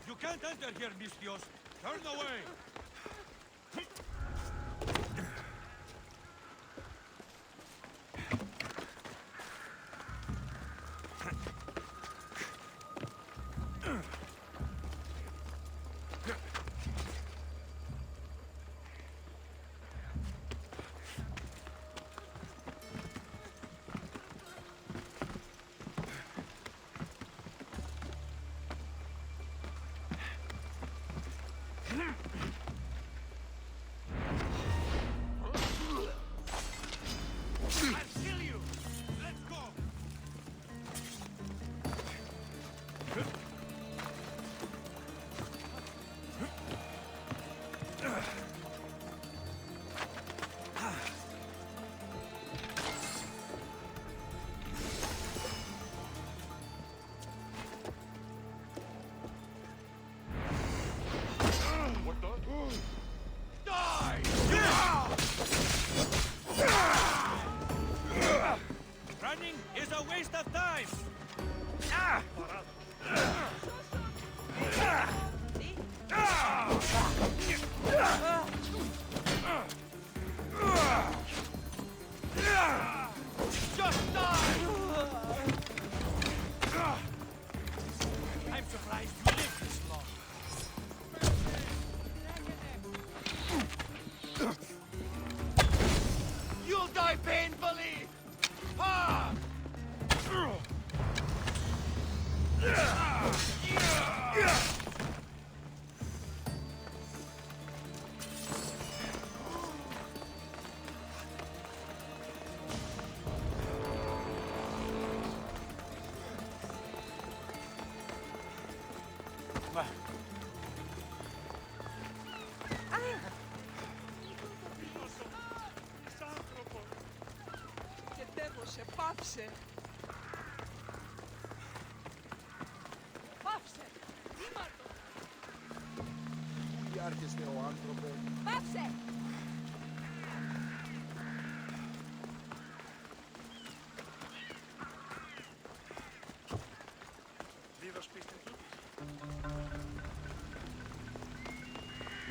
You can't enter here, Mistios. Turn away. Running is a waste of time! Just die! I'm surprised you lived this long. You'll die painfully! Ha! Πάψε! Πάψε! Ήμαρτο! Πού έρχεστε ο άνθρωπε? Πάψε!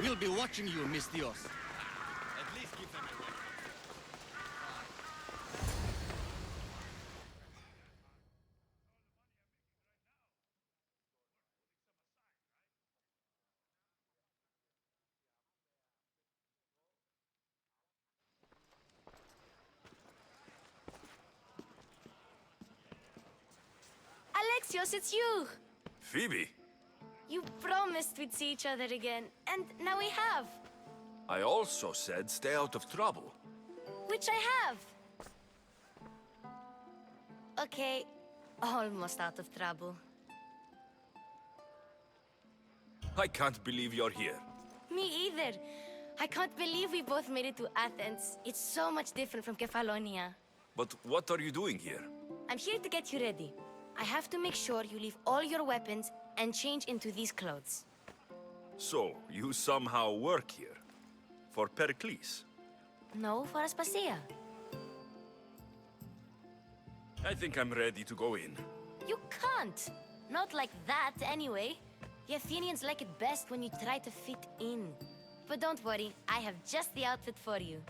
We'll be watching you, Mistios. At least give them a weapon. Alexios, it's you! Phoebe, You promised we'd see each other again, and now we have. I also said stay out of trouble. Which I have. Okay, almost out of trouble. I can't believe you're here. Me either. I can't believe we both made it to Athens. It's so much different from Kefalonia. But what are you doing here? I'm here to get you ready. I have to make sure you leave all your weapons and change into these clothes. So, you somehow work here? For Pericles? No, for Aspasia. I think I'm ready to go in. You can't. Not like that, anyway. The Athenians like it best when you try to fit in. But don't worry, I have just the outfit for you.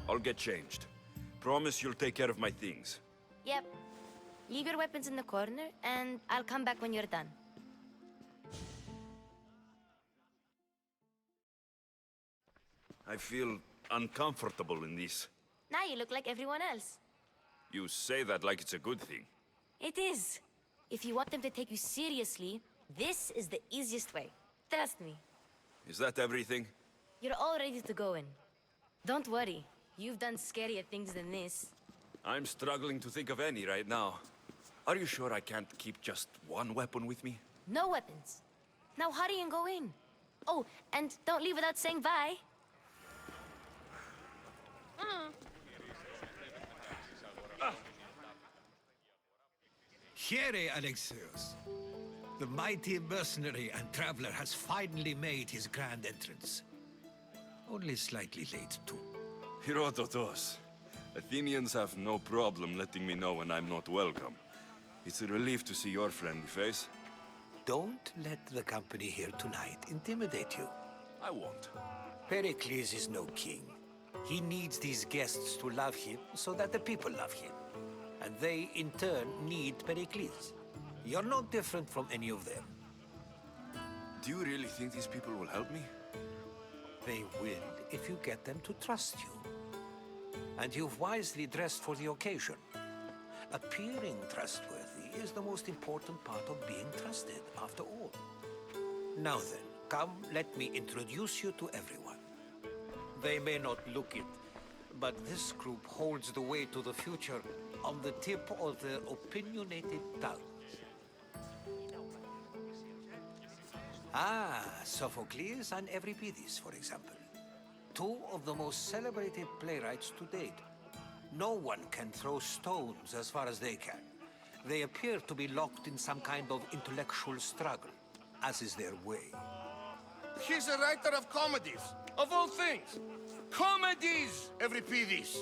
I'll get changed. Promise you'll take care of my things. Yep. Leave your weapons in the corner, and I'll come back when you're done. I feel uncomfortable in this. Now you look like everyone else. You say that like it's a good thing. It is. If you want them to take you seriously, this is the easiest way. Trust me. Is that everything? You're all ready to go in. Don't worry. You've done scarier things than this. I'm struggling to think of any right now. Are you sure I can't keep just one weapon with me? No weapons. Now hurry and go in. Oh, and don't leave without saying bye. Here, Alexios. The mighty mercenary and traveler has finally made his grand entrance. Only slightly late, too. Herodotos. Athenians have no problem letting me know when I'm not welcome. It's a relief to see your friendly face. Don't let the company here tonight intimidate you. I won't. Pericles is no king. He needs these guests to love him so that the people love him. And they, in turn, need Pericles. You're no different from any of them. Do you really think these people will help me? They will if you get them to trust you. And you've wisely dressed for the occasion. Appearing trustworthy is the most important part of being trusted, after all. Now then, come, let me introduce you to everyone. They may not look it, but this group holds the way to the future on the tip of their opinionated tongues. Ah, Sophocles and Euripides, for example. Two of the most celebrated playwrights to date. No one can throw stones as far as they can. They appear to be locked in some kind of intellectual struggle, as is their way. He's a writer of comedies, of all things. Comedies, Euripides.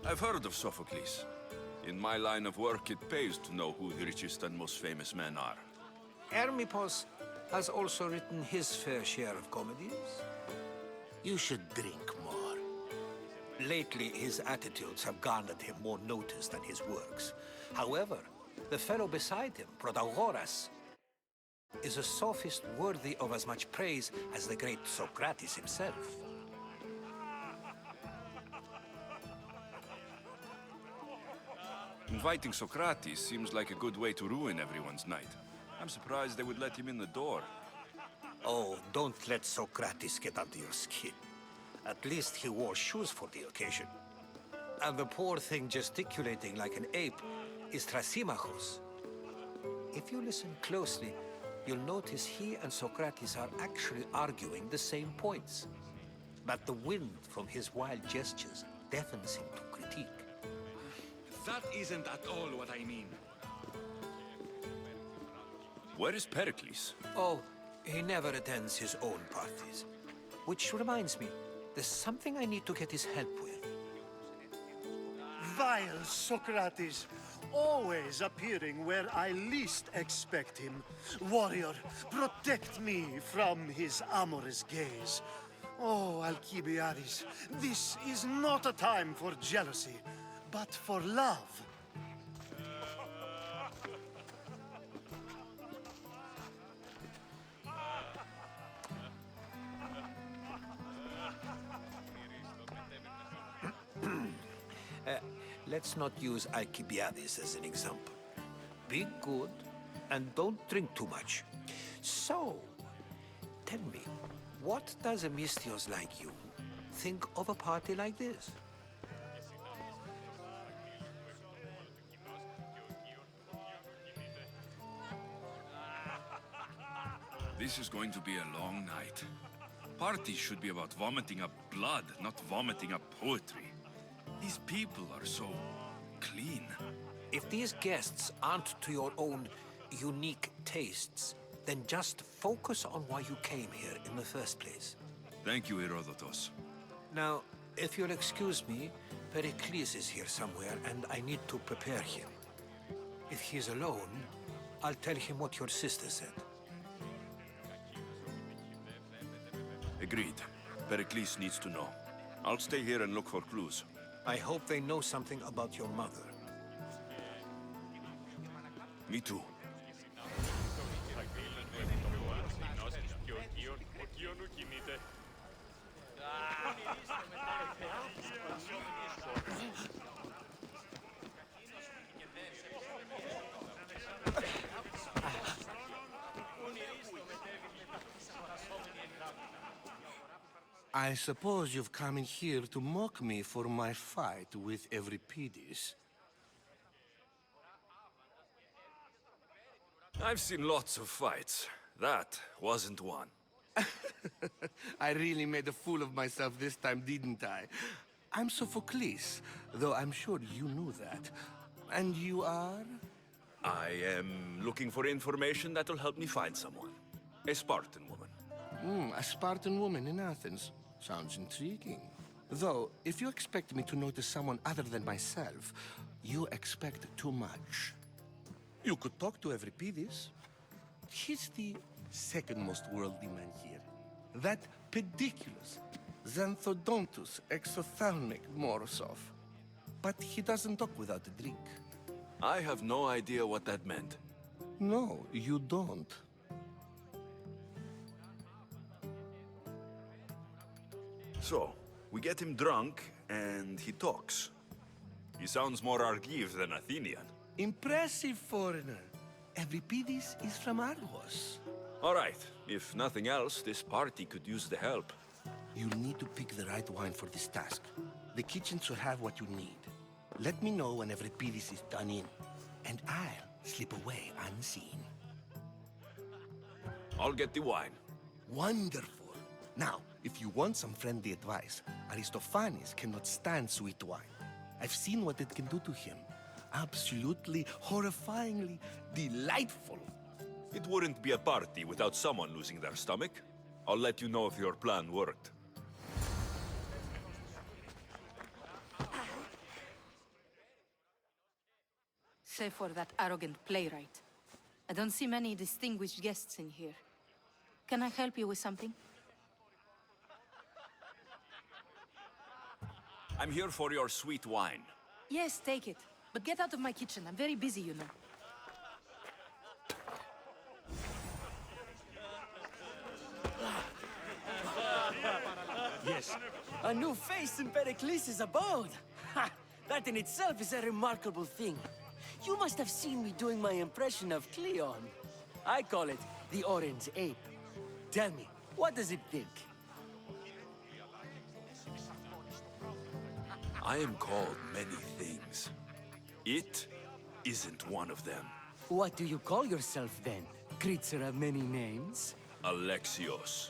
I've heard of Sophocles. In my line of work, it pays to know who the richest and most famous men are. Hermippos has also written his fair share of comedies. You should drink more. Lately, his attitudes have garnered him more notice than his works. However, the fellow beside him, Protagoras, is a sophist worthy of as much praise as the great Socrates himself. Inviting Socrates seems like a good way to ruin everyone's night. I'm surprised they would let him in the door. Oh, don't let Socrates get under your skin. At least he wore shoes for the occasion. And the poor thing gesticulating like an ape is Thrasymachus. If you listen closely, you'll notice he and Socrates are actually arguing the same points. But the wind from his wild gestures deafens him to critique. That isn't at all what I mean. Where is Pericles? Oh, he never attends his own parties. Which reminds me, there's something I need to get his help with. Vile Socrates, always appearing where I least expect him. Warrior, protect me from his amorous gaze. Oh, Alcibiades, this is not a time for jealousy, but for love. Let's not use Alcibiades as an example. Be good and don't drink too much. So, tell me, what does a Misthios like you think of a party like this? This is going to be a long night. Parties should be about vomiting up blood, not vomiting up poetry. These people are so clean. If these guests aren't to your own unique tastes, then just focus on why you came here in the first place. Thank you, Herodotos. Now, if you'll excuse me, Pericles is here somewhere, and I need to prepare him. If he's alone, I'll tell him what your sister said. Agreed. Pericles needs to know. I'll stay here and look for clues. I hope they know something about your mother. Me too. I suppose you've come in here to mock me for my fight with Euripides. I've seen lots of fights. That wasn't one. I really made a fool of myself this time, didn't I? I'm Sophocles, though I'm sure you knew that. And you are? I am looking for information that will help me find someone. A Spartan woman. A Spartan woman in Athens. Sounds intriguing. Though, if you expect me to notice someone other than myself, you expect too much. You could talk to Euripides. He's the second most worldly man here. That pediculous, xanthodontus exophthalmic Morosov. But he doesn't talk without a drink. I have no idea what that meant. No, you don't. So, we get him drunk, and he talks. He sounds more Argive than Athenian. Impressive, foreigner. Euripides is from Argos. All right, if nothing else, this party could use the help. You need to pick the right wine for this task. The kitchen should have what you need. Let me know when Euripides is done in, and I'll slip away unseen. I'll get the wine. Wonderful. Now, if you want some friendly advice, Aristophanes cannot stand sweet wine. I've seen what it can do to him. Absolutely, horrifyingly delightful. It wouldn't be a party without someone losing their stomach. I'll let you know if your plan worked. Save for that arrogant playwright. I don't see many distinguished guests in here. Can I help you with something? I'm here for your sweet wine. Yes, take it. But get out of my kitchen. I'm very busy, you know. Yes. A new face in Pericles' abode. Ha! That in itself is a remarkable thing. You must have seen me doing my impression of Cleon. I call it the Orange Ape. Tell me, what does it think? I am called many things. It isn't one of them. What do you call yourself then? Creature of many names? Alexios.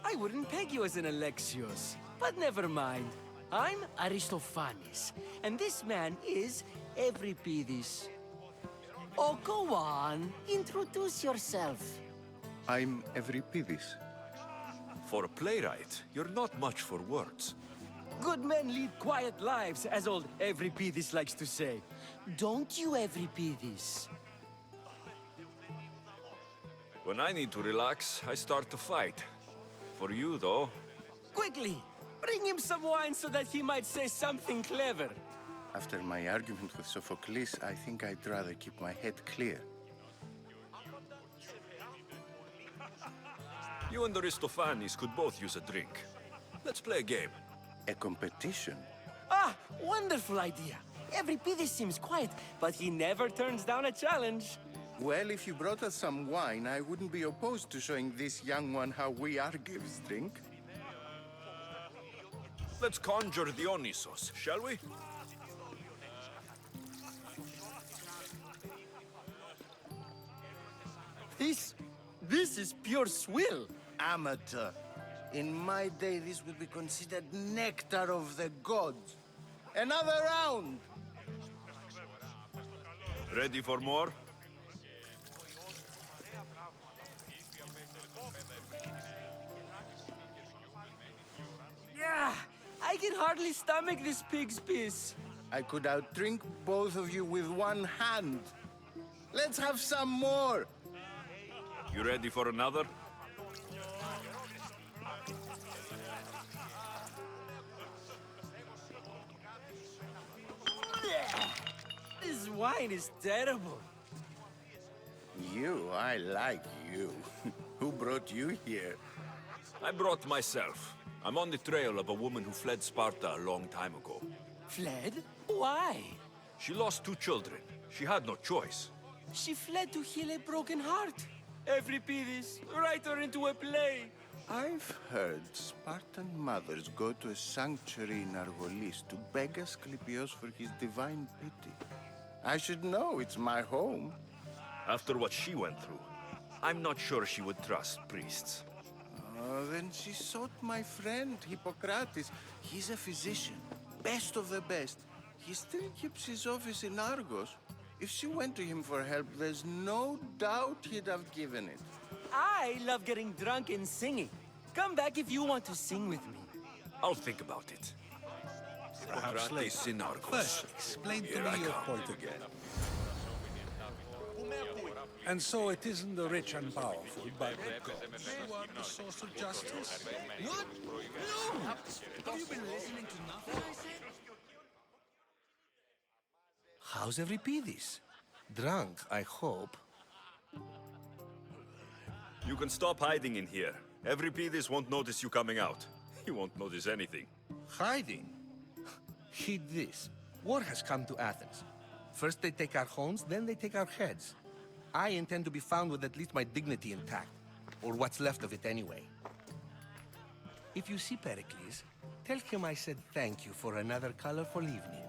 I wouldn't peg you as an Alexios. But never mind. I'm Aristophanes, and this man is Euripides. Oh, go on. Introduce yourself. I'm Euripides. For a playwright, you're not much for words. Good men lead quiet lives, as old Euripides likes to say. Don't you, Euripides? When I need to relax, I start to fight. For you, though, Quickly! Bring him some wine so that he might say something clever. After my argument with Sophocles, I think I'd rather keep my head clear. you and Aristophanes could both use a drink. Let's play a game. A competition? Ah, wonderful idea. Euripides seems quiet, but he never turns down a challenge. Well, if you brought us some wine, I wouldn't be opposed to showing this young one how we Argives drink. Let's conjure Dionysos, shall we? This is pure swill. Amateur. In my day, this would be considered nectar of the gods. Another round! Ready for more? Yeah, I can hardly stomach this pig's piss. I could outdrink both of you with one hand. Let's have some more! You ready for another? This wine is terrible. You, I like you. Who brought you here? I brought myself. I'm on the trail of a woman who fled Sparta a long time ago. Fled? Why? She lost 2 children. She had no choice. She fled to heal a broken heart. Euripides, write her into a play. I've heard Spartan mothers go to a sanctuary in Argolis to beg Asclepios for his divine pity. I should know, it's my home. After what she went through, I'm not sure she would trust priests. Oh, then she sought my friend, Hippocrates. He's a physician, best of the best. He still keeps his office in Argos. If she went to him for help, there's no doubt he'd have given it. I love getting drunk and singing. Come back if you want to sing with me. I'll think about it. Perhaps Hippocrates in Argos. First, explain to Here me I your come. point again. And so it isn't the rich and powerful, but the gods who are the source of justice? What? No! Have you been listening to nothing I said? How's Euripides? Drunk, I hope. You can stop hiding in here. Euripides won't notice you coming out. He won't notice anything. Hiding? Heed this. War has come to Athens. First they take our homes, then they take our heads. I intend to be found with at least my dignity intact. Or what's left of it anyway. If you see Pericles, tell him I said thank you for another colorful evening.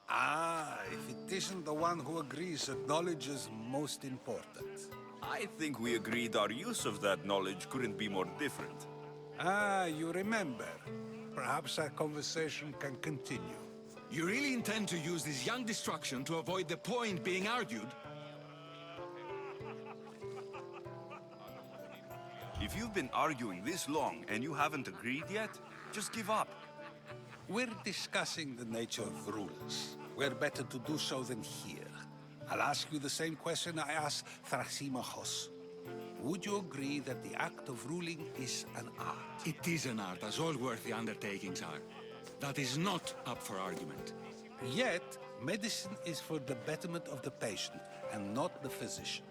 Ah, if it isn't the one who agrees that knowledge is most important. I think we agreed our use of that knowledge couldn't be more different. Ah, you remember. Perhaps our conversation can continue. You really intend to use this young destruction to avoid the point being argued? If you've been arguing this long and you haven't agreed yet, just give up. We're discussing the nature of rules. Where better to do so than here? I'll ask you the same question I asked Thrasymachos. Would you agree that the act of ruling is an art? It is an art, as all worthy undertakings are. That is not up for argument. Yet, medicine is for the betterment of the patient and not the physician.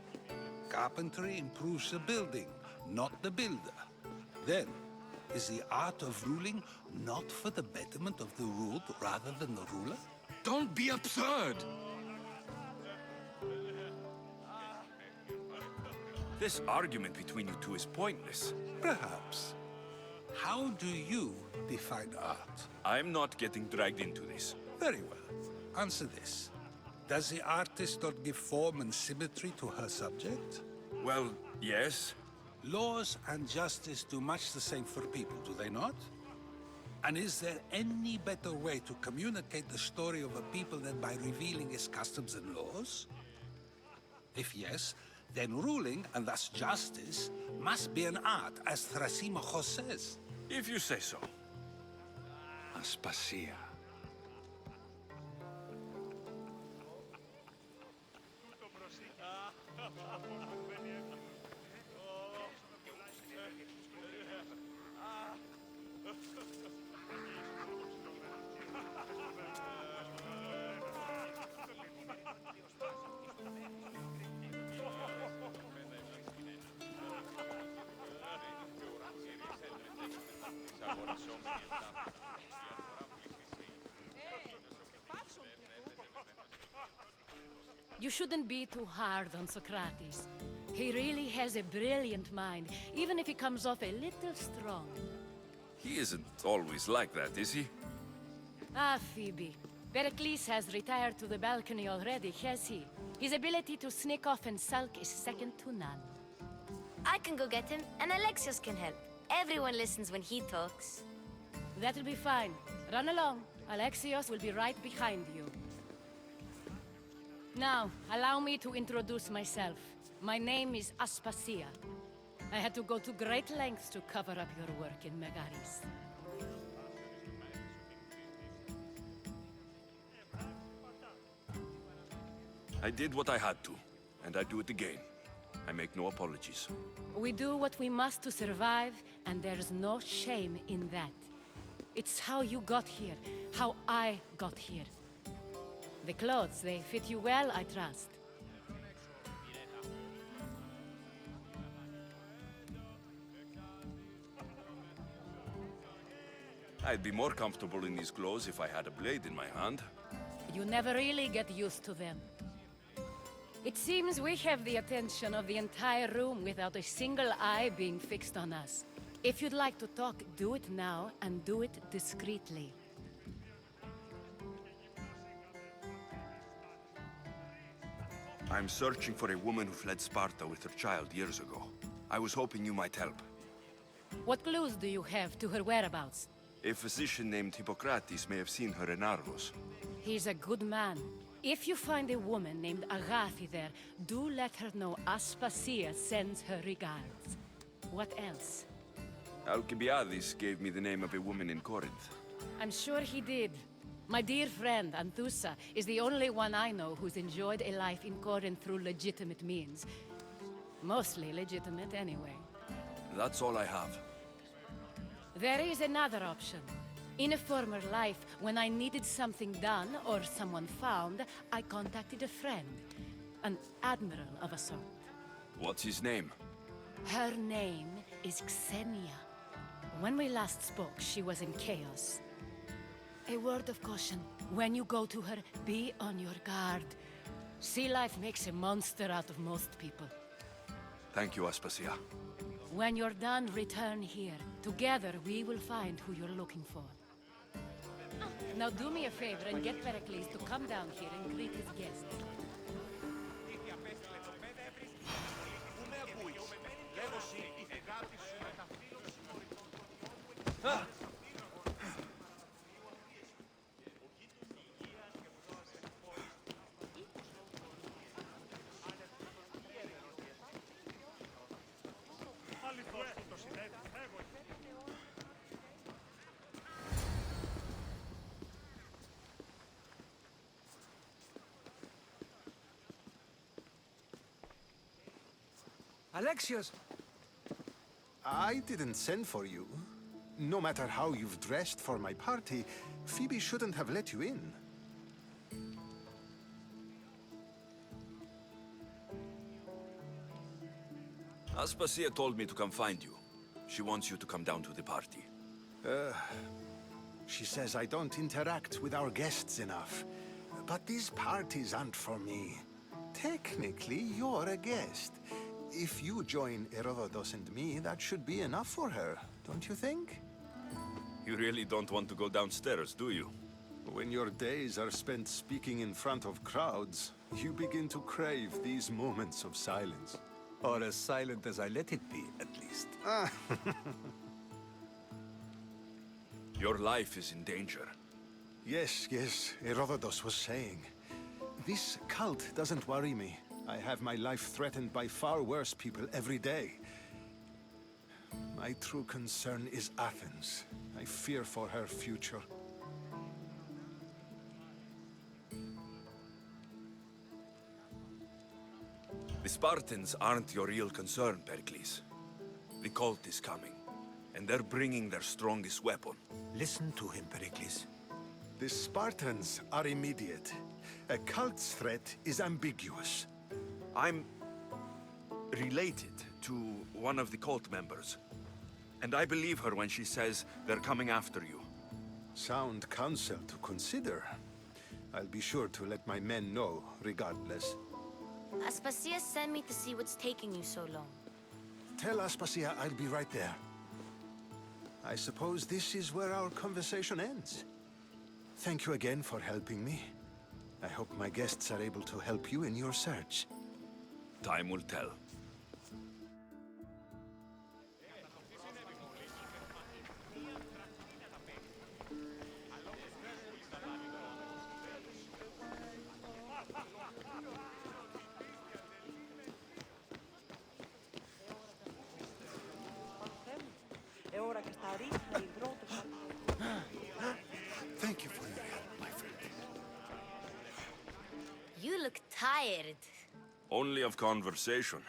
Carpentry improves the building, not the builder. Then, is the art of ruling not for the betterment of the ruled rather than the ruler? Don't be absurd! This argument between you two is pointless. Perhaps. How do you define art? I'm not getting dragged into this. Very well. Answer this. Does the artist not give form and symmetry to her subject? Well, yes. Laws and justice do much the same for people, do they not? And is there any better way to communicate the story of a people than by revealing its customs and laws? If yes, then ruling, and thus justice, must be an art, as Thrasymachos says. If you say so. Aspasia. You shouldn't be too hard on Socrates. He really has a brilliant mind, even if he comes off a little strong. He isn't always like that, is he? Ah, Phoebe. Pericles has retired to the balcony already, has he? His ability to sneak off and sulk is second to none. I can go get him, and Alexios can help. Everyone listens when he talks. That'll be fine. Run along. Alexios will be right behind you. Now, allow me to introduce myself. My name is Aspasia. I had to go to great lengths to cover up your work in Megaris. I did what I had to, and I do it again. I make no apologies. We do what we must to survive, and there's no shame in that. It's how you got here, how I got here. The clothes, they fit you well, I trust. I'd be more comfortable in these clothes if I had a blade in my hand. You never really get used to them. It seems we have the attention of the entire room without a single eye being fixed on us. If you'd like to talk, do it now, and do it discreetly. I'm searching for a woman who fled Sparta with her child years ago. I was hoping you might help. What clues do you have to her whereabouts? A physician named Hippocrates may have seen her in Argos. He's a good man. If you find a woman named Agathi there, do let her know Aspasia sends her regards. What else? Alcibiades gave me the name of a woman in Corinth. I'm sure he did. My dear friend, Anthusa, is the only one I know who's enjoyed a life in Corinth through legitimate means. Mostly legitimate, anyway. That's all I have. There is another option. In a former life, when I needed something done or someone found, I contacted a friend. An admiral of a sort. What's his name? Her name is Xenia. When we last spoke, she was in chaos. A word of caution. When you go to her, be on your guard. Sea life makes a monster out of most people. Thank you, Aspasia. When you're done, return here. Together, we will find who you're looking for. Now do me a favor and get Pericles to come down here and greet his guests. Alexios! I didn't send for you. No matter how you've dressed for my party, Phoebe shouldn't have let you in. Aspasia told me to come find you. She wants you to come down to the party. She says I don't interact with our guests enough. But these parties aren't for me. Technically, you're a guest. If you join Herodotus and me, that should be enough for her, don't you think? You really don't want to go downstairs, do you? When your days are spent speaking in front of crowds, you begin to crave these moments of silence. Or as silent as I let it be, at least. Your life is in danger. Yes, Herodotus was saying. This cult doesn't worry me. I have my life threatened by far worse people every day. My true concern is Athens. I fear for her future. The Spartans aren't your real concern, Pericles. The cult is coming, and they're bringing their strongest weapon. Listen to him, Pericles. The Spartans are immediate. A cult's threat is ambiguous. I'm related to one of the cult members. And I believe her when she says they're coming after you. Sound counsel to consider. I'll be sure to let my men know, regardless. Aspasia sent me to see what's taking you so long. Tell Aspasia I'll be right there. I suppose this is where our conversation ends. Thank you again for helping me. I hope my guests are able to help you in your search. Time will tell. Thank you for your help, my friend. You look tired. Only of conversation.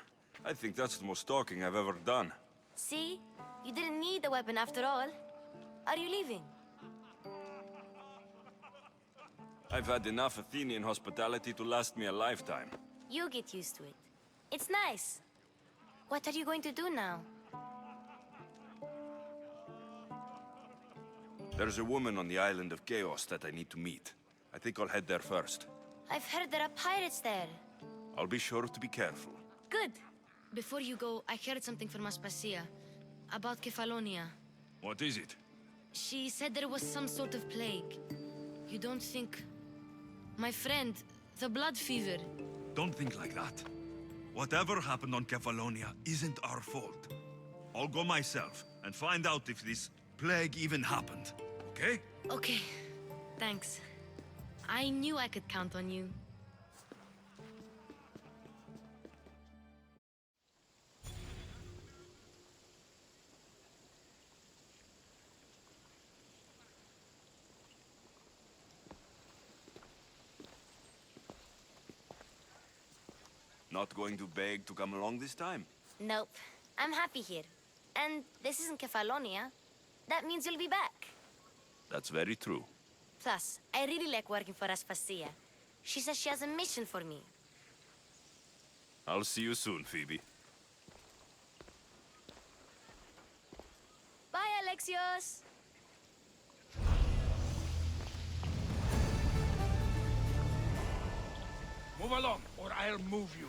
I think that's the most talking I've ever done. See? You didn't need the weapon after all. Are you leaving? I've had enough Athenian hospitality to last me a lifetime. You get used to it. It's nice. What are you going to do now? There's a woman on the island of Chaos that I need to meet. I think I'll head there first. I've heard there are pirates there. I'll be sure to be careful. Good. Before you go, I heard something from Aspasia about Kefalonia. What is it? She said there was some sort of plague. You don't think... My friend, the blood fever. Don't think like that. Whatever happened on Kefalonia isn't our fault. I'll go myself and find out if this plague even happened, okay? Okay, thanks. I knew I could count on you. Not going to beg to come along this time? Nope. I'm happy here. And this isn't Kefalonia. That means you'll be back. That's very true. Plus, I really like working for Aspasia. She says she has a mission for me. I'll see you soon, Phoebe. Bye, Alexios! Move along, or I'll move you.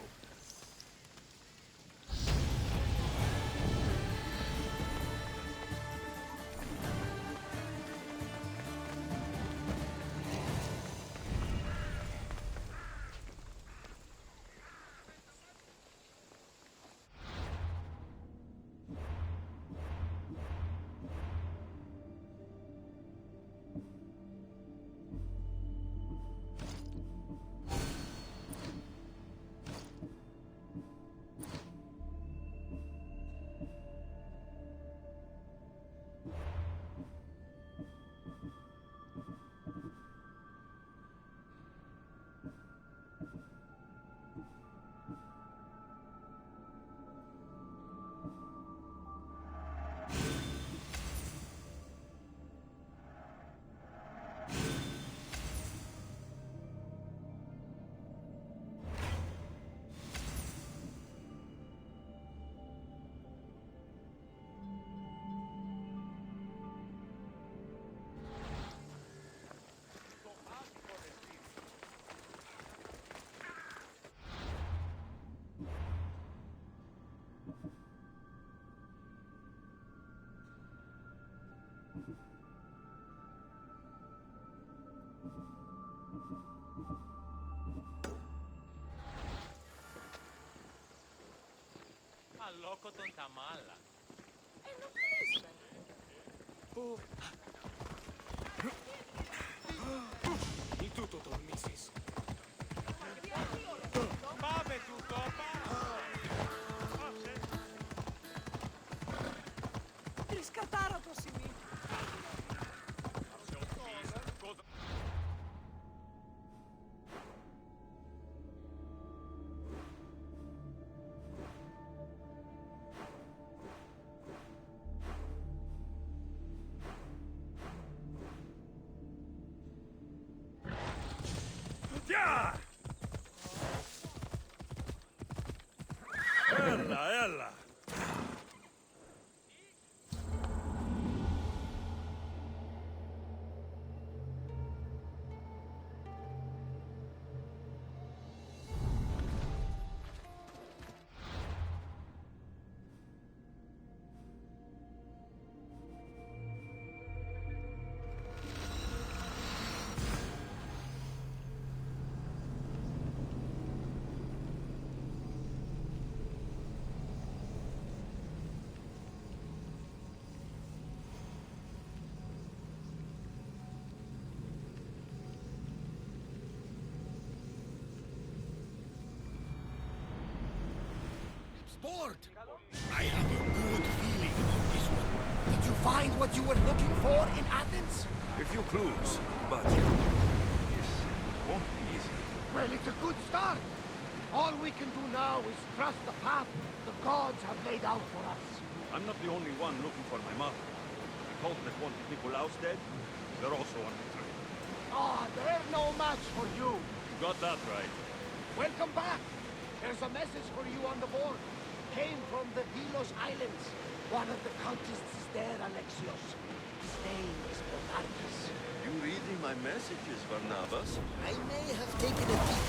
Loco ton tamala. Non capisco. Di tutto, Don Mrs. Vabbè tutto, Riscattare prossimi. Ella! Bored. I have a good feeling about this one. Did you find what you were looking for in Athens? A few clues, but this won't be easy. Well, it's a good start. All we can do now is trust the path the gods have laid out for us. I'm not the only one looking for my mother. I told that one Nikolaos dead. They're also on the train. Ah, they're no match for you. You got that right. Welcome back. There's a message for you on the board. Came from the Delos Islands. One of the cultists is there, Alexios. Stains Barnabas. You reading my messages, Barnabas? I may have taken a peek.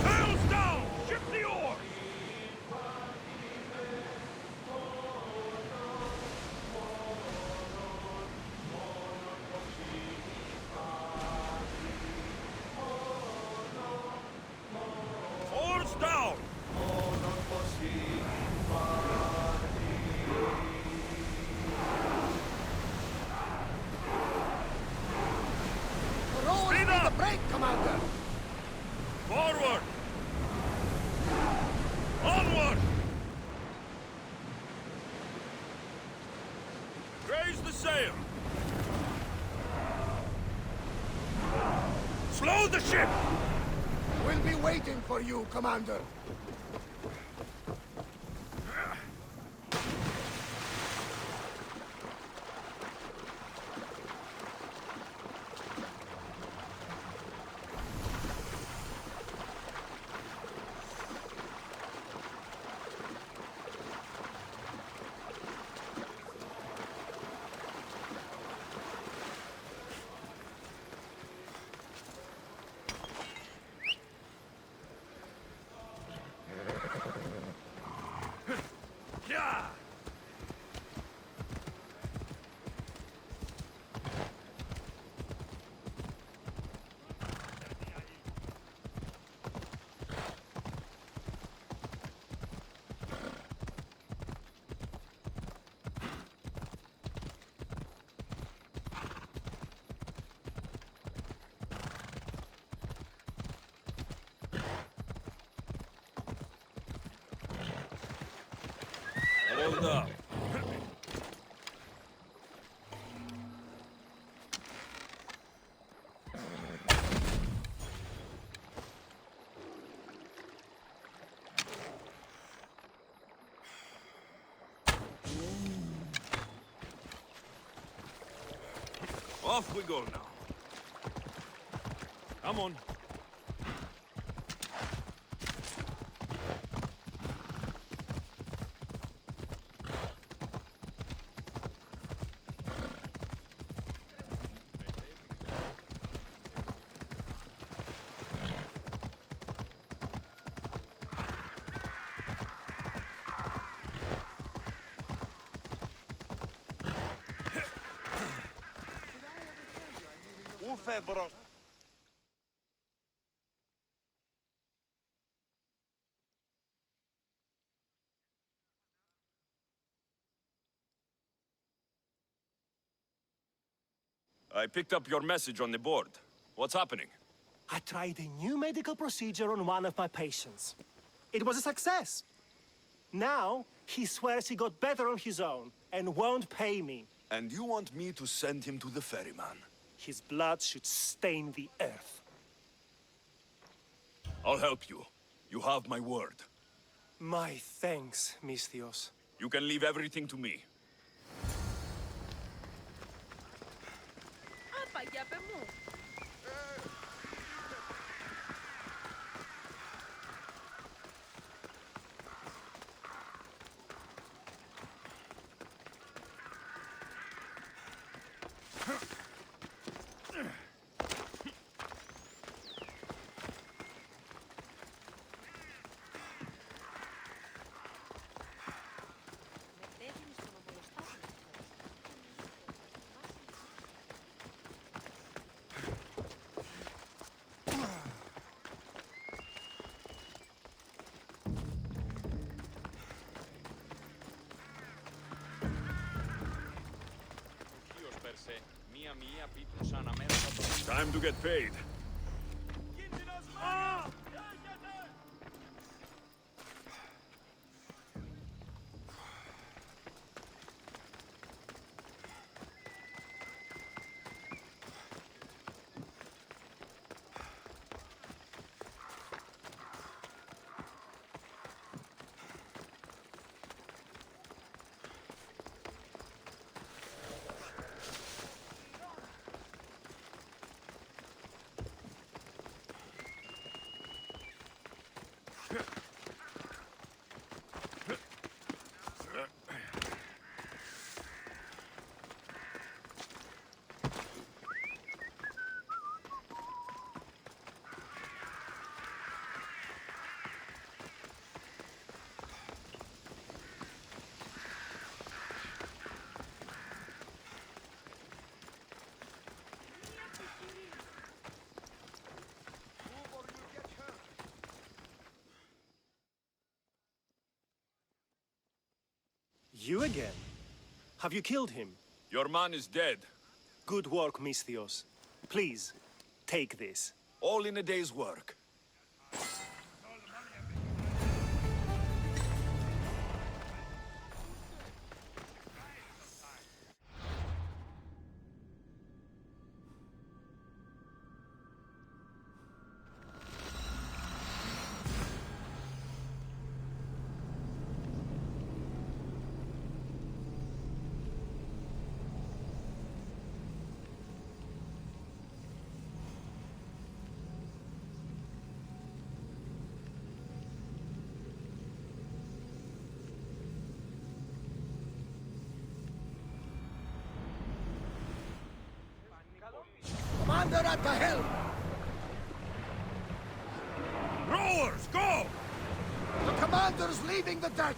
Sails down! Ship the oars! Oars down! Speed up! The brake, Commander! Forward! Onward! Raise the sail! Slow the ship! We'll be waiting for you, Commander. Yeah! Hold up. Off we go now. Come on. I picked up your message on the board. What's happening? I tried a new medical procedure on one of my patients. It was a success. Now, he swears he got better on his own and won't pay me. And you want me to send him to the ferryman? His blood should stain the earth. I'll help you. You have my word. My thanks, Misthios. You can leave everything to me. Time to get paid. You again? Have you killed him? Your man is dead. Good work, Misthios. Please, take this. All in a day's work. Commander at the helm! Rowers, go! The commander's leaving the deck!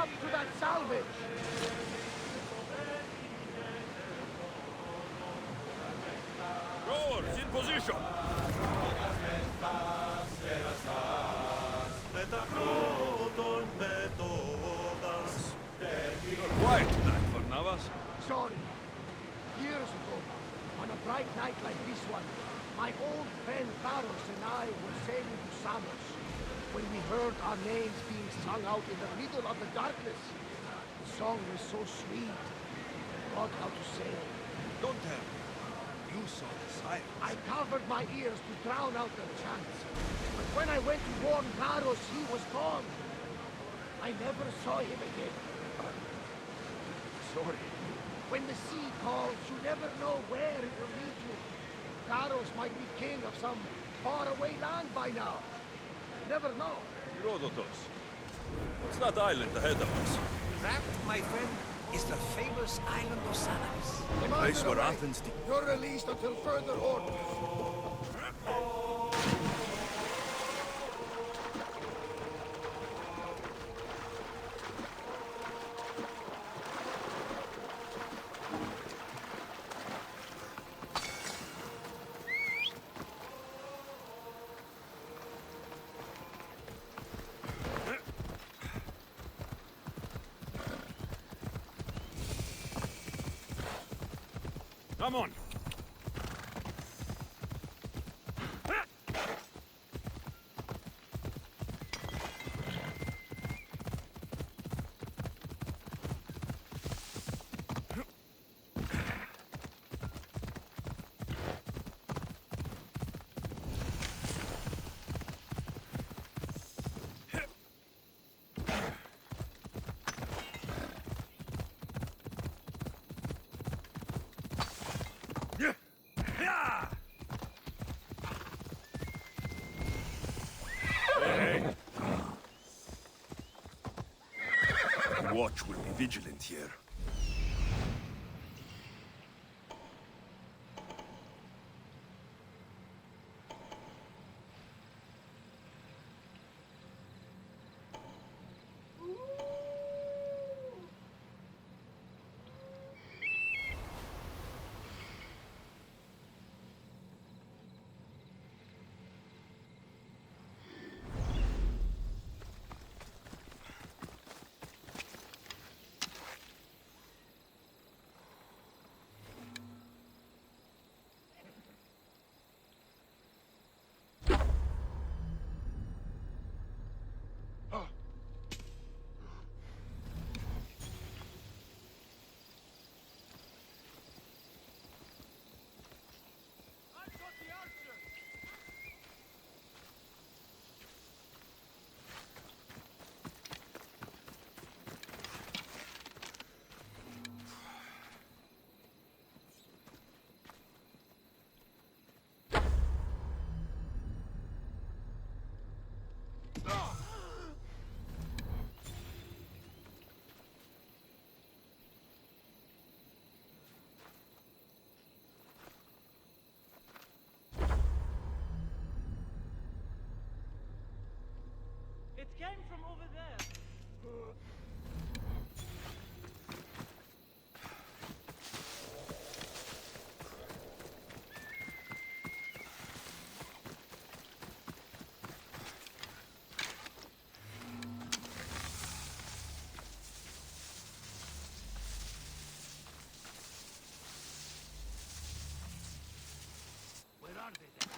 up to that salvage! Rowers, in position! Quiet tonight, Barnabas. Sorry. Years ago, on a bright night like this one, my old friend Taros and I were sailing to Samos when we heard our names being sung out in the middle of the darkness. The song was so sweet. I forgot how to sail. Don't tell me. You saw the silence. I covered my ears to drown out the chants. But when I went to warn Taros, he was gone. I never saw him again. Sorry. When the sea calls, you never know where it will lead you. Taros might be king of some faraway land by now. Never know. Herodotus. What's that island ahead of us? That, my friend, is the famous island of Salamis. The place where Athens... You're released until further orders. Come on. Watch will be vigilant here. It came from over there. Where are they then?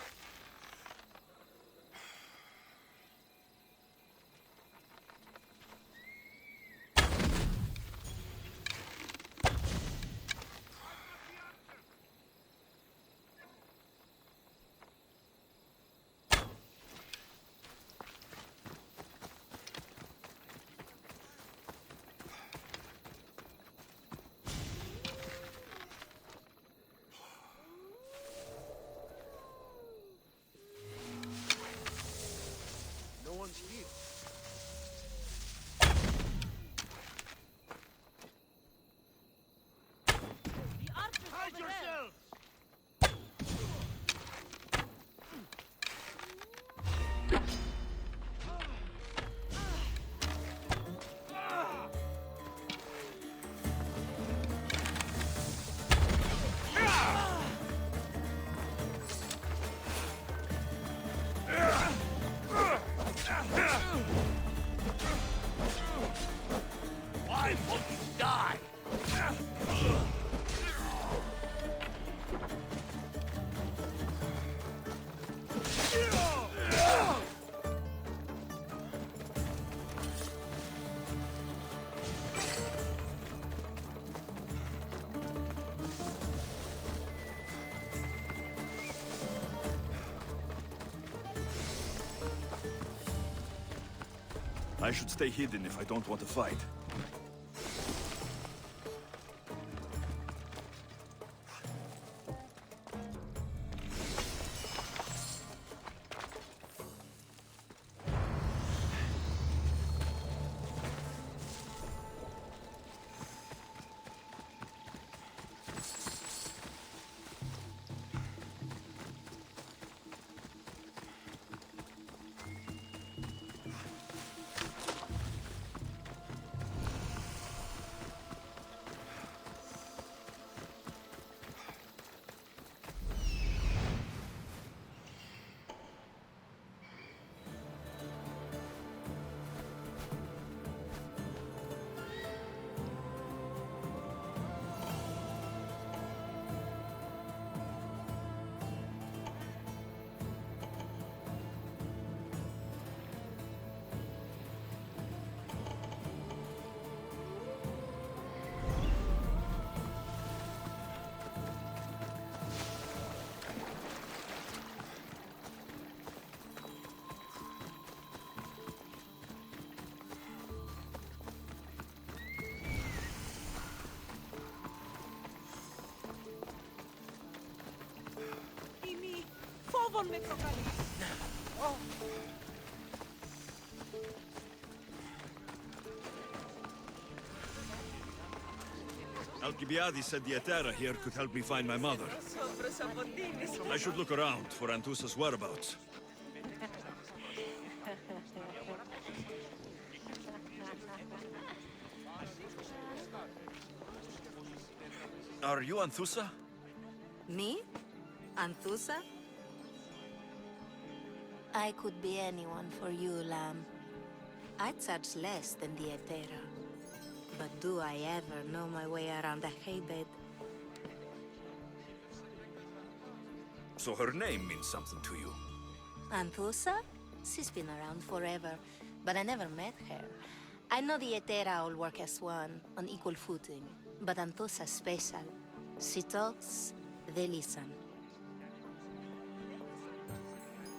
life or die! I should stay hidden if I don't want to fight. Φόβον με προκαλείς. Alcibiades said the Etera here could help me find my mother. I should look around for Anthusa's whereabouts. Are you Anthusa? Me? Anthusa? I could be anyone for you, Lamb. I charge less than the Etera. But do I ever know my way around a haybed? So her name means something to you? Anthusa? She's been around forever, but I never met her. I know the Etera all work as one, on equal footing. But Anthusa's special. She talks, they listen.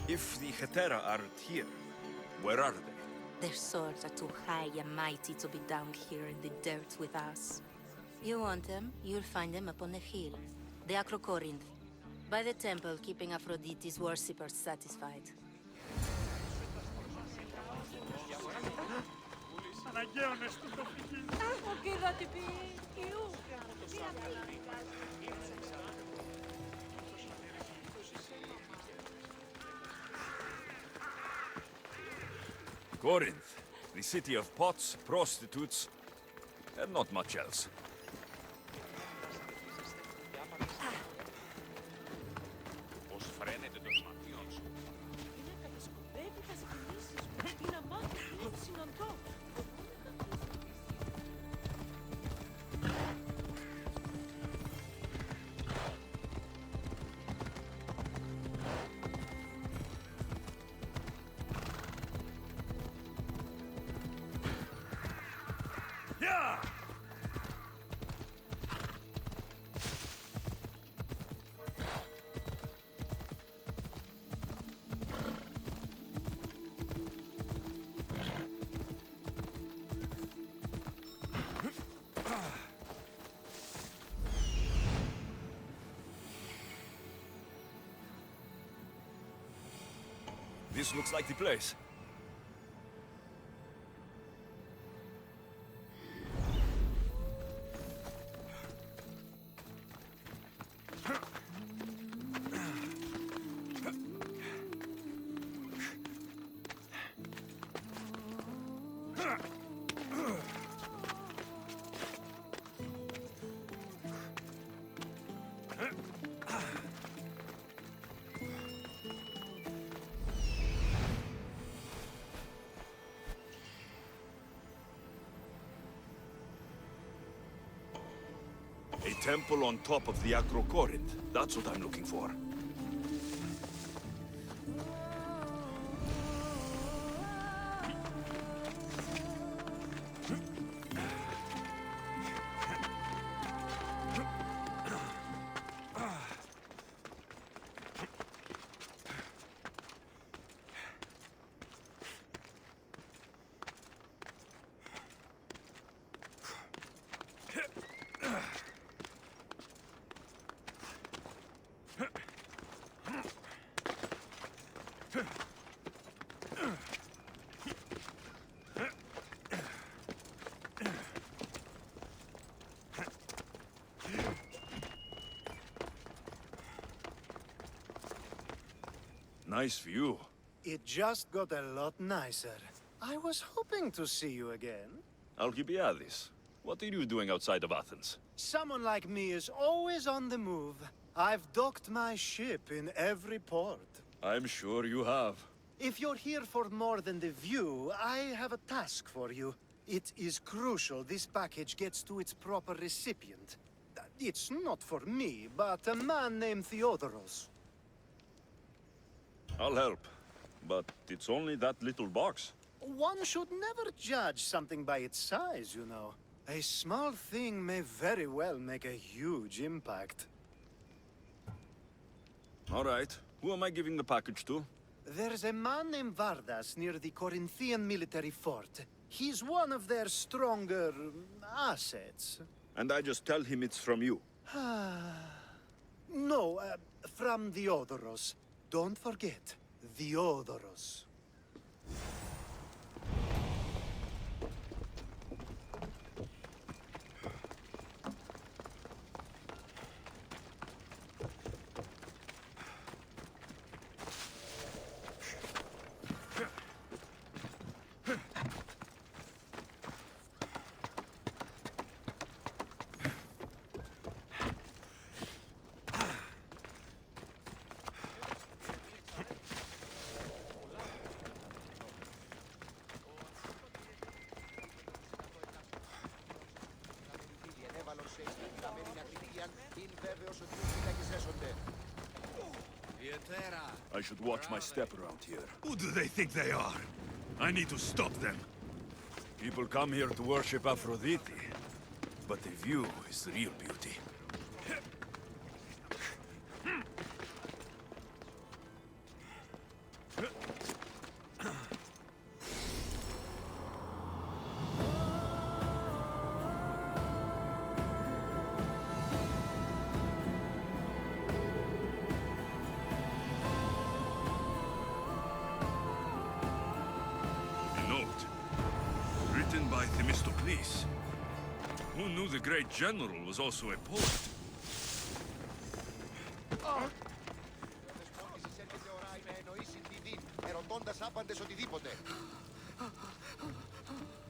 If the Hetera aren't here, where are they? Their swords are too high and mighty to be down here in the dirt with us. You want them, you'll find them upon the hill. The Acrocorinth. By the temple, keeping Aphrodite's worshippers satisfied. Corinth, the city of pots, prostitutes, and not much else. This looks like the place. temple on top of the Acrocorid. That's what I'm looking for. Nice view. It just got a lot nicer. I was hoping to see you again. Alcibiades, what are you doing outside of Athens? Someone like me is always on the move. I've docked my ship in every port. I'm sure you have. If you're here for more than the view, I have a task for you. It is crucial this package gets to its proper recipient. It's not for me, but a man named Theodoros. I'll help. But it's only that little box. One should never judge something by its size, you know. A small thing may very well make a huge impact. All right. Who am I giving the package to? There's a man named Vardas near the Corinthian military fort. He's one of their stronger assets. And I just tell him it's from you. No, from Theodoros. Don't forget, Theodoros. I should watch my step around here. Who do they think they are? I need to stop them. People come here to worship Aphrodite, but the view is the real beauty. By Themistocles. Who knew the great general was also a poet?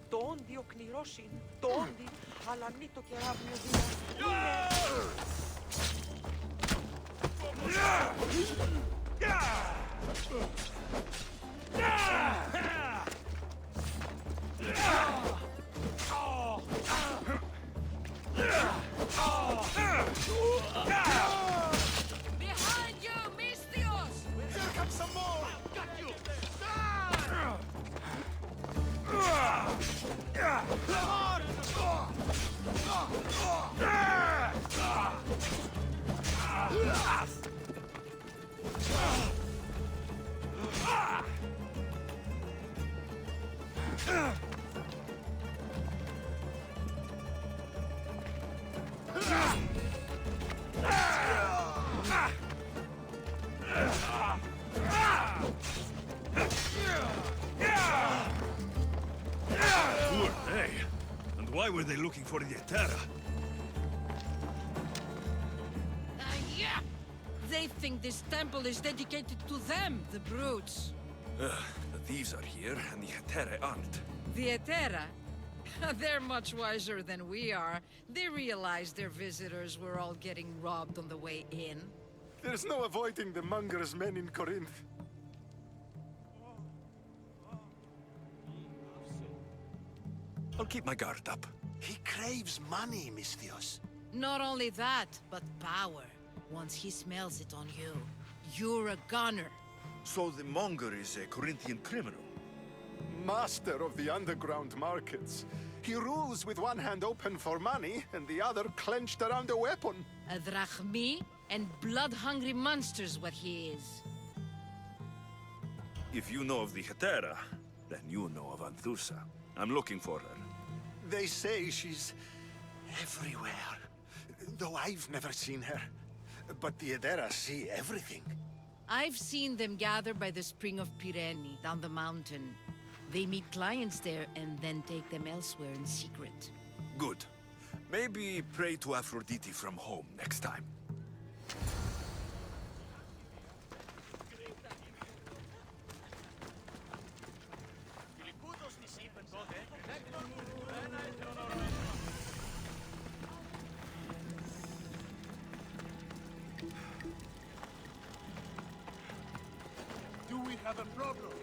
Το όντι ο κληρός είναι, το όντι, αλλά μη το κεράβιο Behind you, Mystios! Here comes some more! Got you! Who are they? And why were they looking for the Etera? Yeah! They think this temple is dedicated to them, the brutes. The thieves are here, and the Etera aren't. The Etera? They're much wiser than we are. They realized their visitors were all getting robbed on the way in. There's no avoiding the monger's men in Corinth. I'll keep my guard up. He craves money, Mystios. Not only that, but power. Once he smells it on you, you're a gunner. So the monger is a Corinthian criminal? Master of the underground markets. He rules with one hand open for money and the other clenched around a weapon. A drachmi and blood-hungry monster's what he is. If you know of the Hetera, then you know of Anthusa. I'm looking for her. They say she's everywhere, though I've never seen her. But the Edera see everything. I've seen them gather by the spring of Pireni, down the mountain. They meet clients there and then take them elsewhere in secret. Good. Maybe pray to Aphrodite from home next time. Do we have a problem?